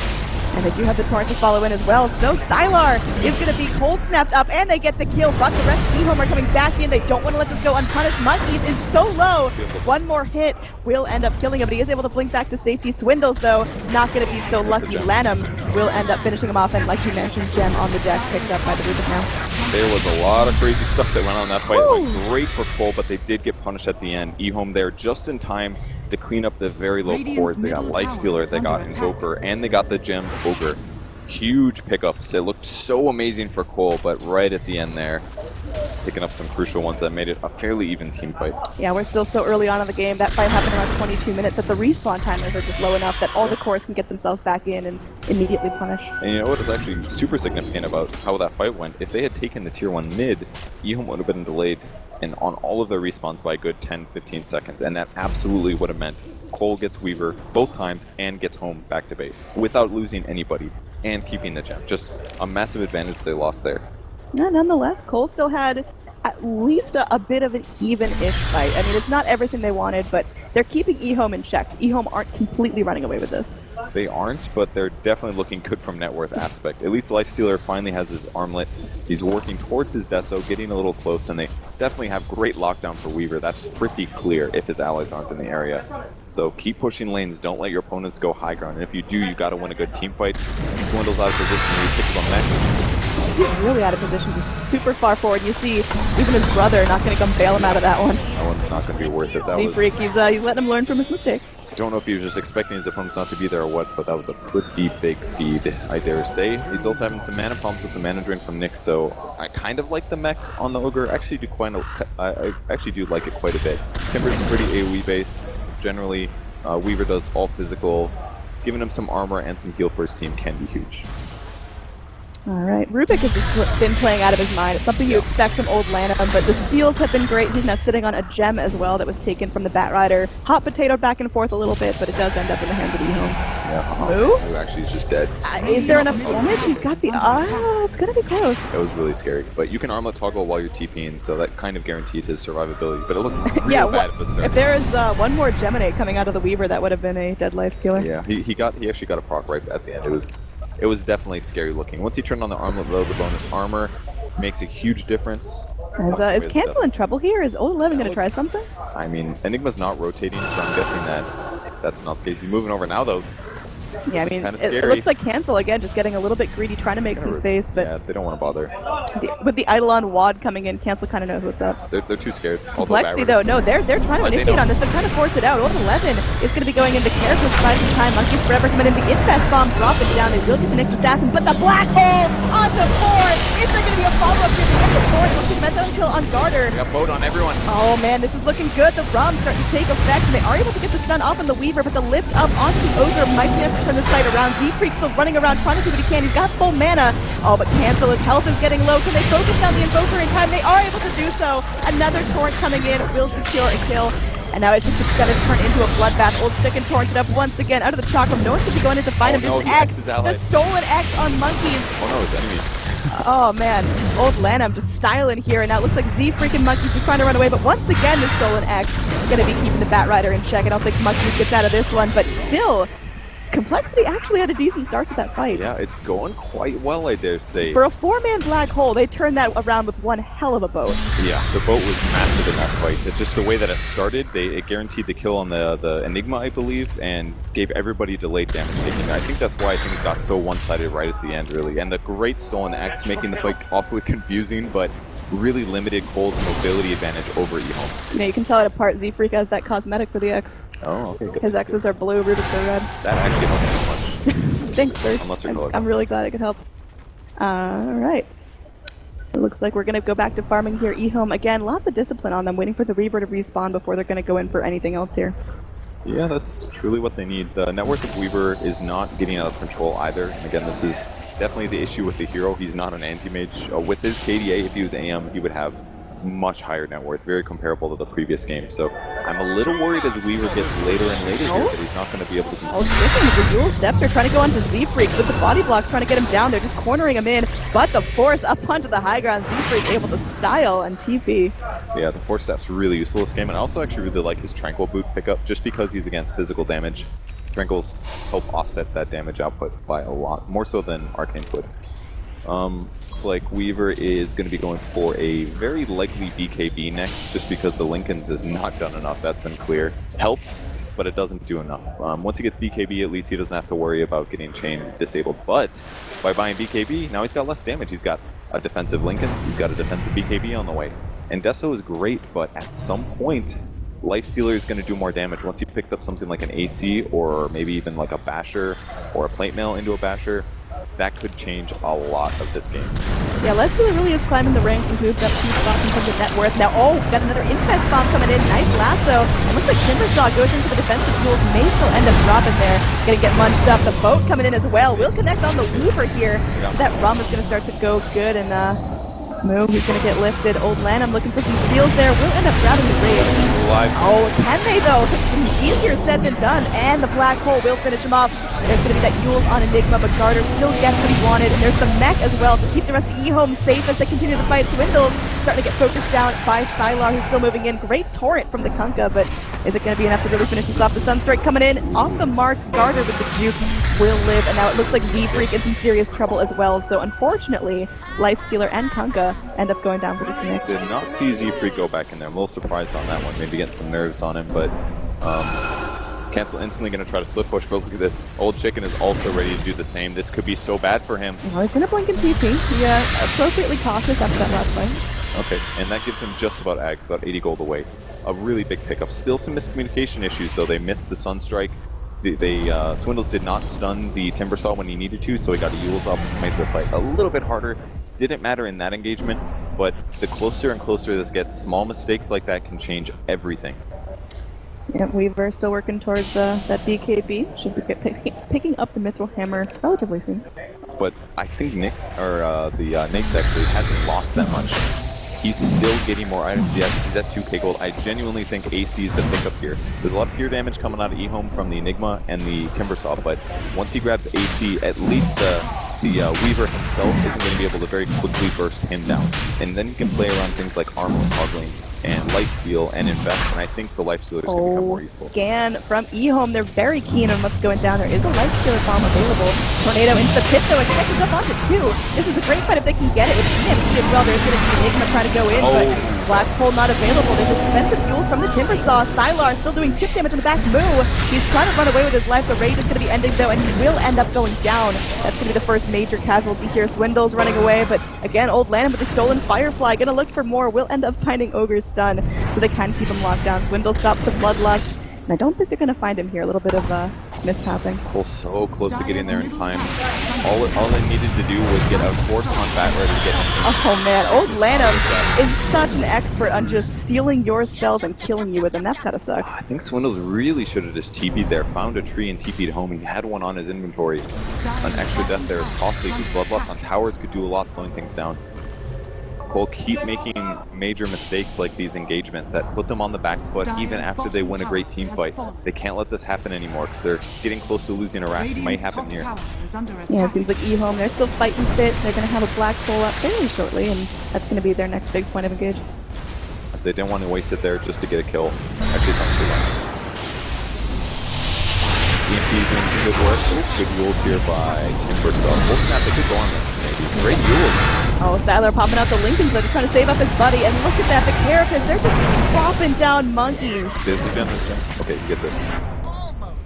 And they do have the Torrent to follow in as well. So Sylar is going to be cold snapped up, and they get the kill. But the rest of EHOME are coming back in. They don't want to let this go unpunished. Monkeys is so low. One more hit will end up killing him, but he is able to blink back to safety. Swindles, though, not going to be so lucky. Lanham will end up finishing him off, and like you mentioned, Gem on the deck, picked up by the Rubik now. There was a lot of crazy stuff that went on that fight. It went great for Cole, but they did get punished at the end. EHOME there just in time to clean up the very low cores. They got Lifestealer, they got Invoker, and they got the Gem Ogre. Huge pickups. It looked so amazing for Cole, but right at the end there, picking up some crucial ones that made it a fairly even team fight. Yeah, we're still so early on in the game. That fight happened around 22 minutes. That the respawn timers are just low enough that all the cores can get themselves back in and immediately punish. And you know what was actually super significant about how that fight went? If they had taken the tier 1 mid, EHOME would have been delayed and on all of their respawns by a good 10-15 seconds, and that absolutely would have meant Cole gets Weaver both times and gets home back to base without losing anybody and keeping the gem. Just a massive advantage they lost there. No, nonetheless, Cole still had at least a bit of an even-ish fight. I mean, it's not everything they wanted, but they're keeping EHOME in check. EHOME aren't completely running away with this. They aren't, but they're definitely looking good from net worth aspect. At least Lifestealer finally has his armlet. He's working towards his Deso, getting a little close, and they definitely have great lockdown for Weaver. That's pretty clear if his allies aren't in the area. So keep pushing lanes, don't let your opponents go high ground, and if you do, you gotta win a good team fight. Swindle's out of position, you pick up on that. He's really out of position, just super far forward. You see, even his brother not going to come bail him out of that one. That one's not going to be worth it. That Z-Freak, he's letting him learn from his mistakes. Don't know if he was just expecting his opponents not to be there or what, but that was a pretty big feed, I dare say. He's also having some mana problems with the mana drain from Nyx, so I kind of like the mech on the Ogre. I actually do like it quite a bit. Timber's pretty AoE base. Generally, Weaver does all physical. Giving him some armor and some heal for his team can be huge. Alright, Rubik has just been playing out of his mind. It's something you expect from old Lanham, but the steals have been great. He's now sitting on a gem as well that was taken from the Batrider. Hot potato back and forth a little bit, but it does end up in the hands of EHOME. Yeah, Who actually is just dead. Is there enough damage? He's got the... it's gonna be close. That was really scary. But you can armlet toggle while you're TPing, so that kind of guaranteed his survivability. But it looked real bad at the start. If there is one more Geminate coming out of the Weaver, that would have been a dead life stealer. Yeah, he actually got a proc right at the end. It was definitely scary looking. Once he turned on the armlet though, the bonus armor makes a huge difference. Is Cancel in trouble here? Is Old 11 going to try something? I mean, Enigma's not rotating, so I'm guessing that's not the case. He's moving over now though. Yeah, I mean, it looks like Cancel again, just getting a little bit greedy, trying to make some space, but... Yeah, they don't want to bother. With the Eidolon Wad coming in, Cancel kind of knows what's up. They're too scared. Complexity, though, no, they're trying to initiate on this. They're trying to force it out. Old 11 is going to be going into character for some time. Monkeys Forever coming in. The Infest Bomb dropping down. They will get the Nyx Assassin, but the Black Hole on the board! Is there going to be a follow-up here? They get the board. Looking Meta kill on Garter. We got boat on everyone. Oh, man, this is looking good. The ROM's starting to take effect, and they are able to get the stun off on the Weaver, but the lift up onto the Ogre might be able to turn this fight around. Z-Freak's still running around trying to do what he can. He's got full mana. Oh, but Cancel, his health is getting low. Can they focus down the Invoker in time? They are able to do so. Another Torrent coming in will secure a kill. And now it's just going to turn into a bloodbath. Old Chicken torrents it up once again out of the chalk room. No one should be going in to find him. no, This he X, X's the ally. stolen X on Monkeys. Oh no, it's enemies. Oh man, Old Lanham just styling here, and now it looks like Z freaking Monkeys is trying to run away, but once again the stolen X is going to be keeping the Batrider in check. I don't think Monkeys gets out of this one, but still, Complexity actually had a decent start to that fight. Yeah, it's going quite well, I dare say. For a 4-man black hole, they turned that around with one hell of a boat. Yeah, the boat was massive in that fight. It's just the way that it started, it guaranteed the kill on the Enigma, I believe, and gave everybody delayed damage taking. I think that's why I think it got so one-sided right at the end, really. And the great stolen X making the fight awfully confusing, but really limited Cold's mobility advantage over EHOME. You know, you can tell it apart. Z Freak has that cosmetic for the X. Oh, okay, good. His X's are blue, Rubik's are red. That actually helps so much. Thanks, Bert. Unless they're colored. I'm really glad I could help. Alright. So it looks like we're going to go back to farming here. EHOME, again, lots of discipline on them, waiting for the Reaver to respawn before they're going to go in for anything else here. Yeah, that's truly what they need. The net worth of Weaver is not getting out of control either. And again, this is definitely the issue with the hero. He's not an anti-mage. With his KDA, if he was AM, he would have much higher net worth, very comparable to the previous game. So I'm a little worried as Weaver gets later and later here that he's not going to be able to beat. Oh, Stricken with the dual scepter trying to go onto Z-Freak with the body blocks trying to get him down. They're just cornering him in, but the force up onto the high ground. Z-Freak able to style and TP. Yeah, the force staff's really useful this game, and I also actually really like his Tranquil Boot pickup just because he's against physical damage. Tranquils help offset that damage output by a lot, more so than Arcane would. Looks like Weaver is going to be going for a very likely BKB next, just because the Lincoln's has not done enough. That's been clear. Helps, but it doesn't do enough. Once he gets BKB, at least he doesn't have to worry about getting chain disabled. But by buying BKB, now he's got less damage. He's got a defensive Lincoln's, he's got a defensive BKB on the way. And Deso is great, but at some point, Lifestealer is going to do more damage. Once he picks up something like an AC, or maybe even like a Basher, or a Plate Mail into a Basher, that could change a lot of this game. Yeah, Lifestealer really is climbing the ranks and moved up 2 spots in terms of net worth. Now, oh, got another Infest bomb coming in. Nice lasso. It looks like Timbersaw goes into the defensive tools. May still end up dropping there. Gonna get munched up. The boat coming in as well. Will connect on the Weaver here. Yeah. So that rum is gonna start to go good, and Moo, he's gonna get lifted. Old Lanham looking for some steals there. Will end up grabbing the raid. Oh, can they though? Easier said than done. And the black hole will finish him off. There's gonna be that Yules on Enigma, but Garter still gets what he wanted. And there's the mech as well to keep the rest of EHOME safe as they continue the fight. Swindles starting to get focused down by Sylar, who's still moving in. Great torrent from the Kunkka, but is it gonna be enough to really finish this off? The Sunstrike coming in off the mark. Garter with the juke will live, and now it looks like Z-Freak in some serious trouble as well. So unfortunately, Lifestealer and Kunkka end up going down for this mix. Did not see Z-Freak go back in there. I'm a little surprised on that one. Maybe getting some nerves on him, but Cancel instantly going to try to split push, but look at this. Old Chicken is also ready to do the same. This could be so bad for him. Oh, he's going to blink and TP. He appropriately cautious after that last fight. Okay, and that gives him just about Ags, about 80 gold away. A really big pickup. Still some miscommunication issues, though. They missed the Sunstrike. Swindles did not stun the Timbersaw when he needed to, so he got a Yules up, made the fight a little bit harder. Didn't matter in that engagement, but the closer and closer this gets, small mistakes like that can change everything. Yeah, Weaver still working towards that BKB. Should be picking up the Mithril Hammer relatively soon. But I think Nyx actually hasn't lost that much. He's still getting more items. He's at 2k gold. I genuinely think AC is the pickup here. There's a lot of pure damage coming out of EHOME from the Enigma and the Timbersaw, but once he grabs AC, at least the Weaver himself isn't going to be able to very quickly burst him down. And then you can play around things like Armor Toggling and Lifesteal and Invest, and I think the Lifestealer is going to become more useful. Scan from EHOME. They're very keen on what's going down. There is a Lifestealer bomb available. Tornado into the pit, though. It connects up onto 2. This is a great fight if they can get it with EMP as well. There's going to be Enigma trying to go in, but Black Hole not available. There's expensive fuels from the Timbersaw. Sylar still doing chip damage on the back. Moo, he's trying to run away with his life. The raid is going to be ending, though, and he will end up going down. That's going to be the first major casualty here. Swindle's running away, but again, Old Lanham with the stolen Firefly. Going to look for more. Will end up finding Ogre's stun, so they can keep him locked down. Swindle stops the Bloodlust, and I don't think they're going to find him here. A little bit of mishapping. Cole so close to getting there in time. All they needed to do was get a force on Batrider to get him. Oh man, Old Lanham is such an expert on just stealing your spells and killing you with them. That's gotta suck. I think Swindles really should have just TP'd there, found a tree and TP'd home. He had one on his inventory. An extra death there is costly because Bloodlust on towers could do a lot slowing things down. Cole keep making major mistakes like these engagements that put them on the back foot even after they win a great team fight. They can't let this happen anymore because they're getting close to losing a rack. It might happen here. Yeah, it seems like EHOME, they're still fighting fit. They're going to have a black hole up fairly shortly, and that's going to be their next big point of engage. They didn't want to waste it there just to get a kill. Actually, it's not too long. EMP doing some good work. Good Yules here by Timbersaw. FNATIC could go on this, maybe. Great Yules. Oh, Styler popping out the Lincolns, though, just trying to save up his buddy. And look at that, the Carapace, they're just dropping down Monkeys. Busy gun this time. Okay, he gets it.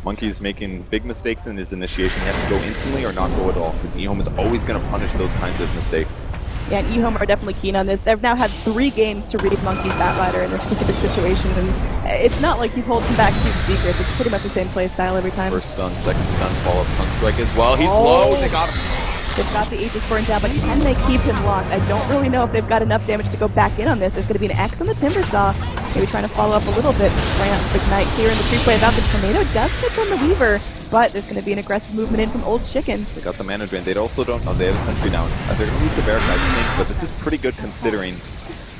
Monkey's making big mistakes in his initiation. He has to go instantly or not go at all, because EHOME is always going to punish those kinds of mistakes. Yeah, and EHOME are definitely keen on this. They've now had 3 games to read Monkey's Batrider in this specific situation, and it's not like he's holding back Cube Secrets. It's pretty much the same play style every time. First stun, second stun, follow-up Sunstrike as well. He's low, they got him. They've got the Aegis burned down, but can they keep him locked? I don't really know if they've got enough damage to go back in on this. There's going to be an X on the Timbersaw. Maybe trying to follow up a little bit. Ramp Ignite here in the 3-play about the Tornado does hit on the Weaver, but there's going to be an aggressive movement in from Old Chicken. They got the mana drain. They also don't know. They have a sentry down. They're going to lose the Barrack, I think, but this is pretty good considering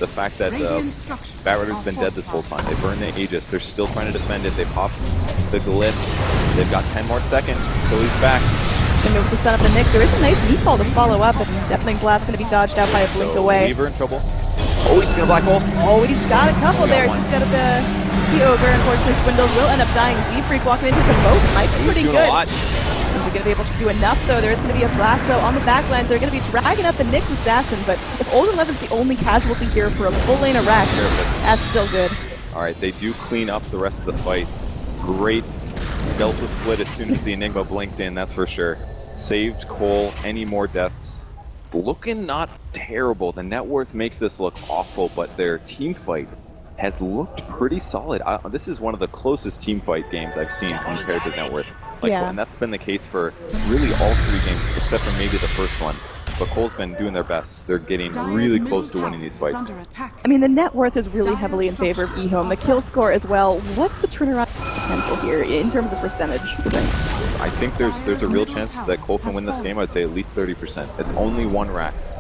the fact that Batrider's been dead this whole time. They burned the Aegis. They're still trying to defend it. They popped the Glyph. They've got 10 more seconds till he's back. And with the stun of the Nyx, there is a nice meatball to follow up, and Deafening Blast going to be dodged out by a blink away. Weaver in trouble. Oh, he's got a black hole. Oh, he's got a couple there. Just got the Ogre. Unfortunately, Swindles will end up dying. Z-Freak walking into the boat might be pretty good. Is he going to be able to do enough, though? There is going to be a blast, though, on the backline. They're going to be dragging up the Nyx Assassin, but if Old 11's the only casualty here for a full lane of Rack, that's still good. All right, they do clean up the rest of the fight. Great Delta split as soon as the Enigma blinked in, that's for sure. Saved Cole, any more deaths. It's looking not terrible. The net worth makes this look awful, but their team fight has looked pretty solid. This is one of the closest team fight games I've seen compared to net worth. And that's been the case for really all 3 games, except for maybe the first one. But Cole's been doing their best. They're getting really close to winning these fights. I mean, the net worth is really heavily in favor of EHOME. The kill score as well. What's the turnaround potential here in terms of percentage, do you think? I think there's a real chance that Cole can win this game. I'd say at least 30%. It's only 1 Rax.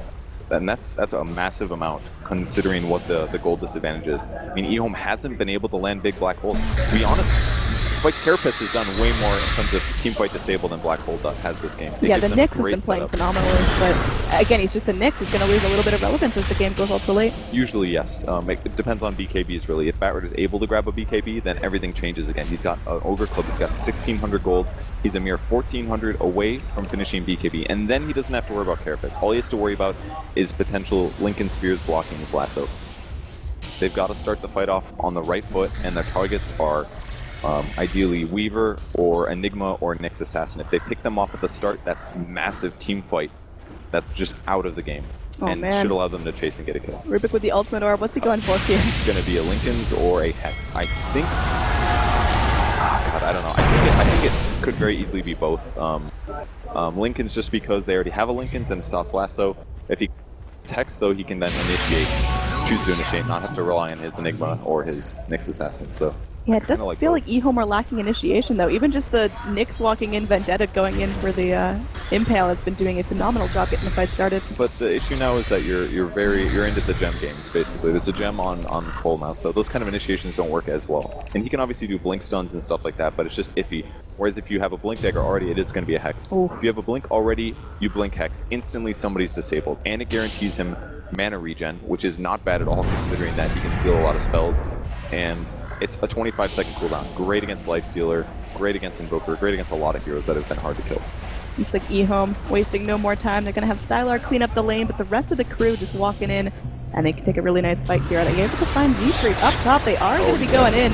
And that's a massive amount, considering what the gold disadvantage is. I mean, EHOME hasn't been able to land big black holes. To be honest, Spike's Carapace has done way more in terms of team fight disable than Black Hole has this game. Yeah, the Nyx has been playing phenomenally, but again, he's just a Nyx. He's going to lose a little bit of relevance as the game goes ultra late. Usually, yes. It depends on BKBs, really. If Batrider's able to grab a BKB, then everything changes again. He's got an Ogre Club. He's got 1,600 gold. He's a mere 1,400 away from finishing BKB, and then he doesn't have to worry about Carapace. All he has to worry about is potential Lincoln Spheres blocking his lasso. They've got to start the fight off on the right foot, and their targets are ideally Weaver or Enigma or Nyx Assassin. If they pick them off at the start, that's massive team fight. That's just out of the game. And should allow them to chase and get a kill. Rubik with the ultimate orb, what's he going for here? It's going to be a Lincoln's or a Hex. I think... God, I don't know. I think it could very easily be both. Lincoln's just because they already have a Lincoln's and a Soft Lasso. If he gets Hex, though, he can then choose to initiate, not have to rely on his Enigma or his Nyx Assassin. So yeah, it does feel like EHOME are lacking initiation, though. Even just the Nyx walking in, Vendetta going in for the Impale has been doing a phenomenal job getting the fight started. But the issue now is that you're into the gem games, basically. There's a gem on Cole now, so those kind of initiations don't work as well. And he can obviously do blink stuns and stuff like that, but it's just iffy. Whereas if you have a blink dagger already, it is going to be a Hex. Ooh. If you have a blink already, you blink Hex. Instantly somebody's disabled. And it guarantees him mana regen, which is not bad at all considering that he can steal a lot of spells. And it's a 25-second cooldown. Great against Lifestealer, great against Invoker, great against a lot of heroes that have been hard to kill. Looks like EHOME wasting no more time. They're going to have Stylar clean up the lane, but the rest of the crew just walking in, and they can take a really nice fight here. Are they able to find Z-Freak up top? They are going to be going in.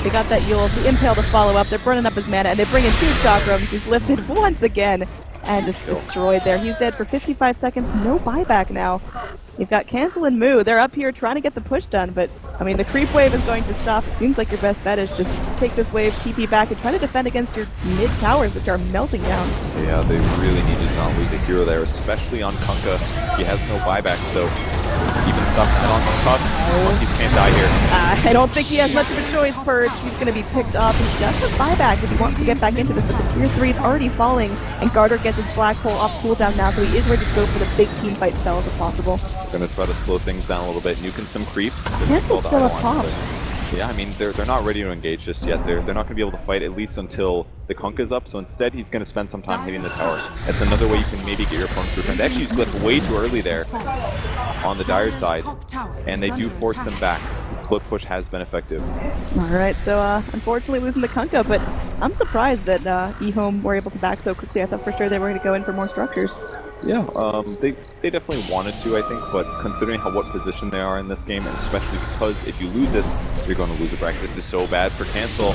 They got that Yule, the Impale to follow up. They're burning up his mana, and they bring in 2 Chakrams. He's lifted once again and just destroyed there. He's dead for 55 seconds. No buyback now. You've got Cancel and Moo. They're up here trying to get the push done, but, I mean, the creep wave is going to stop. It seems like your best bet is just take this wave, TP back, and try to defend against your mid-towers, which are melting down. Yeah, they really need to not lose a hero there, especially on Kunkka. He has no buyback, so Even stuff head on top. Monkeys can't die here. I don't think he has much of a choice, Purge. He's going to be picked up. He does have buyback if he wants to get back into this, but the tier 3 is already falling, and Garter gets his black hole off cooldown now, so he is ready to go for the big team fight spell if possible. Gonna try to slow things down a little bit, nuking some creeps. Cancel's still up top. Yeah, I mean, they're not ready to engage just yet. They're not going to be able to fight at least until the Kunkka's up, so instead he's going to spend some time hitting the tower. That's another way you can maybe get your opponents to return. They actually split way too early there on the Dire side, and they do force them back. The split push has been effective. Alright, so unfortunately losing the Kunkka, but I'm surprised that EHOME were able to back so quickly. I thought for sure they were going to go in for more structures. Yeah, they definitely wanted to, I think, but considering what position they are in this game, and especially because if you lose this, you're going to lose a bracket. This is so bad for Cancel.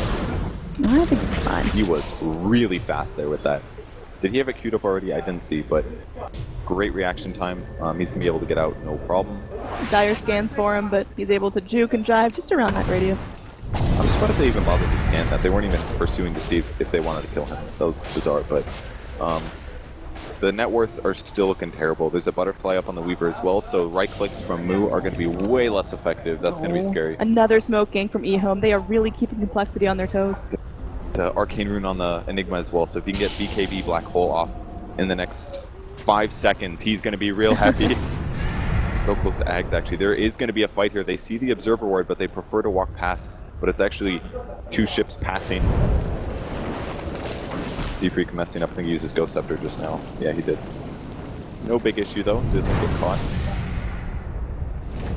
I think it's fine. He was really fast there with that. Did he have it queued up already? I didn't see, but great reaction time. He's going to be able to get out, no problem. Dire scans for him, but he's able to juke and jive just around that radius. I'm surprised they even bothered to scan that. They weren't even pursuing to see if they wanted to kill him. That was bizarre, but the net worths are still looking terrible. There's a butterfly up on the Weaver as well, so right clicks from Moo are going to be way less effective. That's going to be scary. Another smoke gang from EHOME. They are really keeping complexity on their toes. The Arcane Rune on the Enigma as well, so if you can get BKB Black Hole off in the next 5 seconds, he's going to be real happy. So close to Ags, actually. There is going to be a fight here. They see the Observer Ward, but they prefer to walk past, but it's actually 2 ships passing. Z-Freak messing up. I think he used his Ghost Scepter just now. Yeah, he did. No big issue though. Doesn't get caught.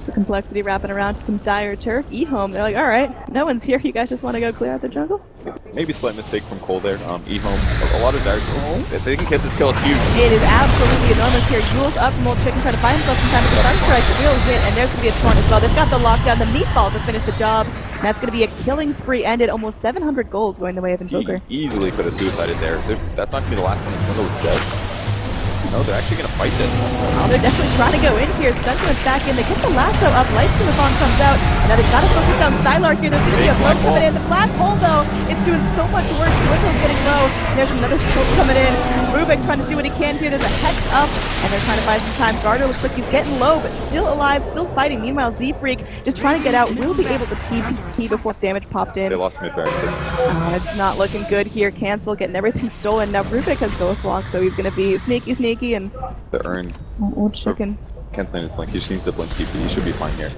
The complexity wrapping around to some Dire turf. EHOME, they're like, alright, no one's here. You guys just want to go clear out the jungle? Maybe slight mistake from Cole there. EHOME, a lot of Dire, if they can get this kill, it's huge. It is absolutely enormous here. Yule's up from Old Chicken trying to find himself some time, but the Sunstrike will hit, and there's going to be a taunt as well. They've got the lockdown, the meatball to finish the job. And that's going to be a killing spree ended, almost 700 gold going the way of Invoker. He easily could have suicided there. That's not going to be the last one. This was dead. No, they're actually going to fight this. Oh, they're definitely trying to go in here. Stunter's back in. They get the lasso up. Lightstealer comes out. And now they've got to focus on Sylar here. There's going to be a blow coming in. The black hole, though, it's doing so much work. Dwindle's getting low. And there's another stroke coming in. Rubik trying to do what he can here. There's a hex up. And they're trying to buy some time. Garter looks like he's getting low, but still alive, still fighting. Meanwhile, Z-Freak just trying to get out. Will be able to TP before damage popped in. They lost mid-barracks. It's not looking good here. Cancel, getting everything stolen. Now Rubik has Ghost Walk, so he's going to be sneaky, and the urn. Old Chicken. Canceling his blink. He just needs to blink TP. He should be fine here.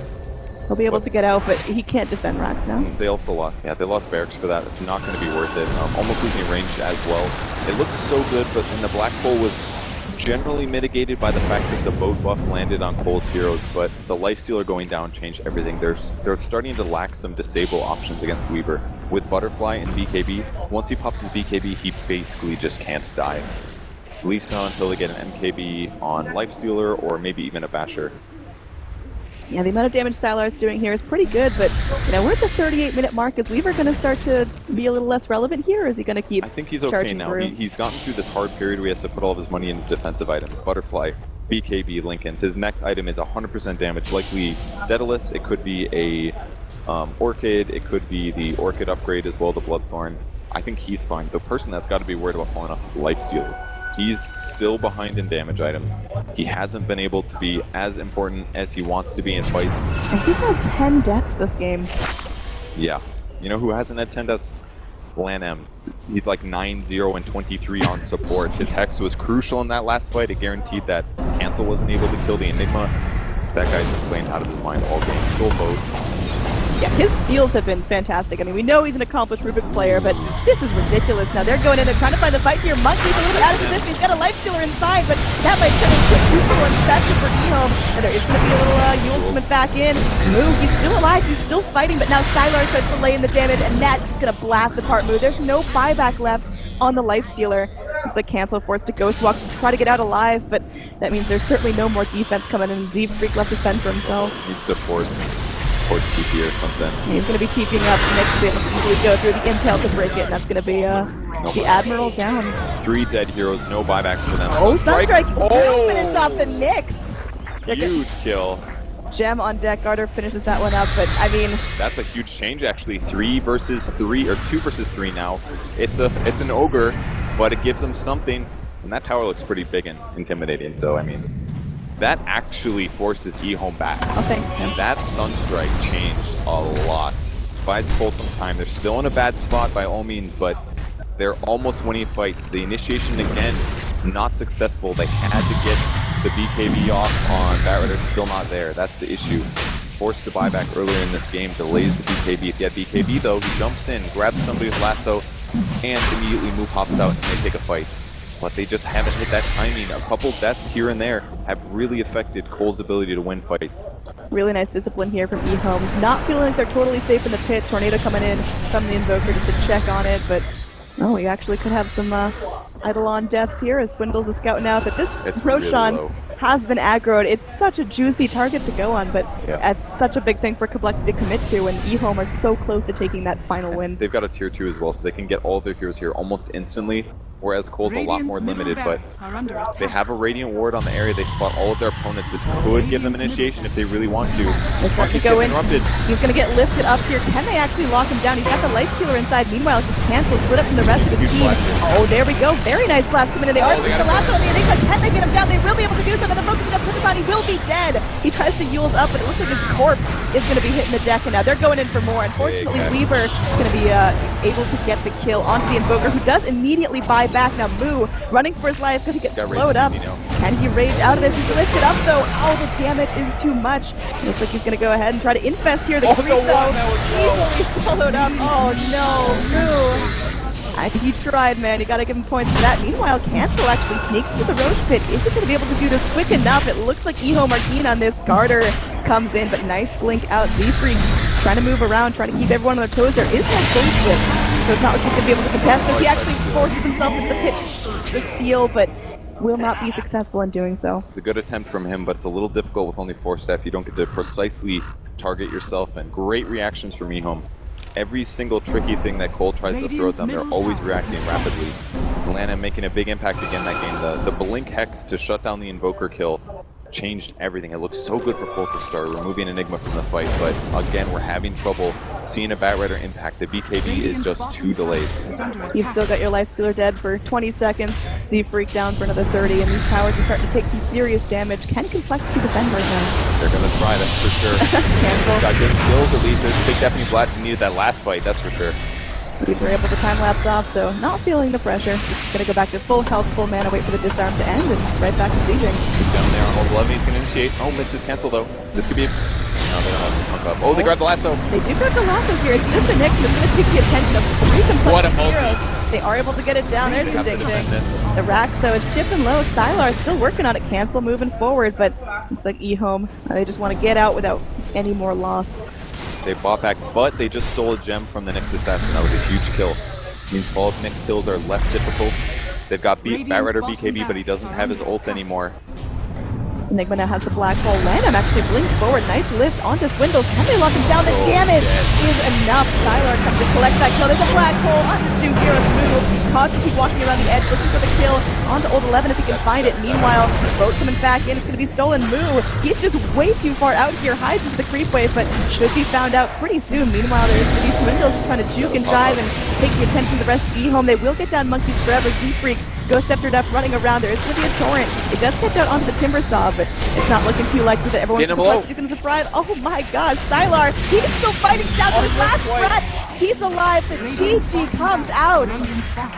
He'll be able to get out, but he can't defend racks now. They also lost. Yeah, they lost barracks for that. It's not going to be worth it. Almost losing range as well. It looked so good, but then the black hole was generally mitigated by the fact that the boat buff landed on Cole's heroes, but the lifestealer going down changed everything. They're starting to lack some disable options against Weaver. With Butterfly and BKB, once he pops his BKB, he basically just can't die. At least not until they get an MKB on Lifestealer or maybe even a Basher. Yeah, the amount of damage Sylar is doing here is pretty good, but we're at the 38-minute mark. Is Weaver going to start to be a little less relevant here, or is he going to keep I think he's okay now. He's gotten through this hard period where he has to put all of his money into defensive items. Butterfly, BKB, Lincolns. His next item is 100% damage, likely Daedalus. It could be a Orchid. It could be the Orchid upgrade as well, the Bloodthorn. I think he's fine. The person that's got to be worried about falling off is Lifestealer. He's still behind in damage items. He hasn't been able to be as important as he wants to be in fights. And he's had 10 deaths this game. Yeah. You know who hasn't had 10 deaths? LanM. He's like 9-0 and 23 on support. His Hex was crucial in that last fight. It guaranteed that Cancel wasn't able to kill the Enigma. That guy's been playing out of his mind all game. Stole both. Yeah, his steals have been fantastic. I mean, we know he's an accomplished Rubik player, but this is ridiculous. Now they're going in, they're trying to find the fight here. Monkey's a little bit out of position. He's got a Lifestealer inside, but that might turn into a super infection for EHOME. And there is going to be a little Yule coming back in. Moo, he's still alive, he's still fighting, but now Sylar starts delaying the damage, and that's just going to blast apart Moo. There's no buyback left on the Lifestealer. It's like Cancel forced to Ghost Walk to try to get out alive, but that means there's certainly no more defense coming in. Z-Freak left to fend for himself. Needs to force TP or something. He's going to be TPing up next to be able to easily go through the intel to break it, and that's going to be the Admiral down. 3 dead heroes, no buyback for them. Oh, Sunstrike will finish off the Nyx! Huge kill. Gem on deck, Garter finishes that one up, but I mean... That's a huge change actually, 3 versus 3, or 2 versus 3 now. It's an Ogre, but it gives them something, and that tower looks pretty big and intimidating, so I mean... that actually forces EHOME back. Oh, thanks, Tim. That Sunstrike changed a lot. Buys Cole some time. They're still in a bad spot by all means, but they're almost winning fights. The initiation, again, not successful. They had to get the BKB off on Batrider. It's still not there. That's the issue. Forced to buy back earlier in this game, delays the BKB. If you had BKB though, he jumps in, grabs somebody with lasso, and immediately Moo pops out and they take a fight. But they just haven't hit that timing. A couple deaths here and there have really affected Cole's ability to win fights. Really nice discipline here from EHOME. Not feeling like they're totally safe in the pit. Tornado coming in from the Invoker just to check on it, but oh, we actually could have some Eidolon deaths here as Swindles is scouting out that this Roshan really has been aggroed. It's such a juicy target to go on, but it's such a big thing for Complexity to commit to, and EHOME are so close to taking that final win. They've got a tier 2 as well, so they can get all of their heroes here almost instantly, whereas Cole's a lot more limited, but they have a Radiant Ward on the area. They spot all of their opponents. This could give them initiation if they really want to. They're starting to go in. He's going to get lifted up here. Can they actually lock him down? He's got the Life Stealer inside. Meanwhile, just cancels, split up from the rest of the team. Oh, there we go. Very nice blast coming in. They are the last one. The Enigma. Can they get him down? They will be able to do so, but the focus up to the body will be dead. He tries to Yule's up, but it looks like his corpse is going to be hitting the deck, and now they're going in for more. Unfortunately, Weaver is going to be able to get the kill onto the Invoker, who does immediately buy back. Now, Moo running for his life, going to get slowed up. Can he rage out of this? He's lifted up, though. Oh, the damage is too much. Looks like he's going to go ahead and try to infest here. The creep, though, easily followed up. Oh, no, Moo. I think he tried, man. You gotta give him points for that. Meanwhile, Cancel actually sneaks to the Roche Pit. Is he gonna be able to do this quick enough? It looks like EHOME are keen on this. Garter comes in, but nice blink out. Z-Freak trying to move around, trying to keep everyone on their toes. There is no face whip, so it's not like he's gonna be able to contest this. He actually forces himself into the pit to steal, but will not be successful in doing so. It's a good attempt from him, but it's a little difficult with only 4 staff. You don't get to precisely target yourself, and great reactions from EHOME. Every single tricky thing that Cole tries to throw at them, they're always reacting rapidly. Atlanta making a big impact again that game. The Blink Hex to shut down the Invoker kill changed everything. It looked so good for Cole to start, removing Enigma from the fight, but again, we're having trouble seeing a Batrider impact. The BKB is just too delayed. You've still got your Life Stealer dead for 20 seconds. Z-Freak down for another 30, and these towers are starting to take some serious damage. Can Complexity defend right now? They're gonna try, that's for sure. Got good skills at least. There's Big Deafening Blast. He needed that last fight, that's for sure. We were able to time lapse off, so not feeling the pressure. Just gonna go back to full health, full mana, wait for the disarm to end, and right back to sieging. He's down there on hold 11. He's gonna initiate. Oh, missed his cancel though. This could be. No, they don't have to pump up. Oh, they grabbed the lasso. They do grab the lasso here. It's just the Nyx that's gonna take the attention of 3 complex heroes. They are able to get it down. There's the ding ding. The Rax though, it's chipping low. Sylar is still working on it. Cancel moving forward, but it's like EHOME. They just want to get out without any more loss. They bought back, but they just stole a gem from the Nyx assassin. That was a huge kill. Means all of Nyx kills are less difficult. They've got Batrider BKB, but he doesn't have his ult anymore. Enigma now has the black hole. Lanham actually blinks forward. Nice lift onto Swindles. Can they lock him down? The damage is enough. Sylar comes to collect that kill. There's a black hole onto 2 heroes. Move. Cautiously walking around the edge, looking for the kill onto old 11 if he can find it. Meanwhile, boat coming back in. It's going to be stolen. Moo. He's just way too far out here. Hides into the creep wave, but should be found out pretty soon. Meanwhile, there's going to be Swindles trying to juke and jive and take the attention of the rest of EHOME. They will get down Monkeys Forever. Z-Freak Ghost Sceptered up, running around. There is going to be a torrent. It does catch out onto the Timber Saw, but it's not looking too likely that everyone's going to surprise. Oh my gosh, Sylar, he's still fighting down to his last breath. He's alive. The GG comes out.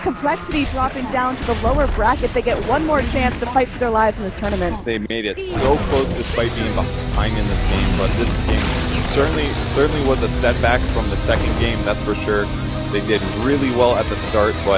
Complexity dropping down to the lower bracket. They get one more chance to fight for their lives in this tournament. They made it so close despite being behind in this game, but this game certainly was a setback from the second game, that's for sure. They did really well at the start, but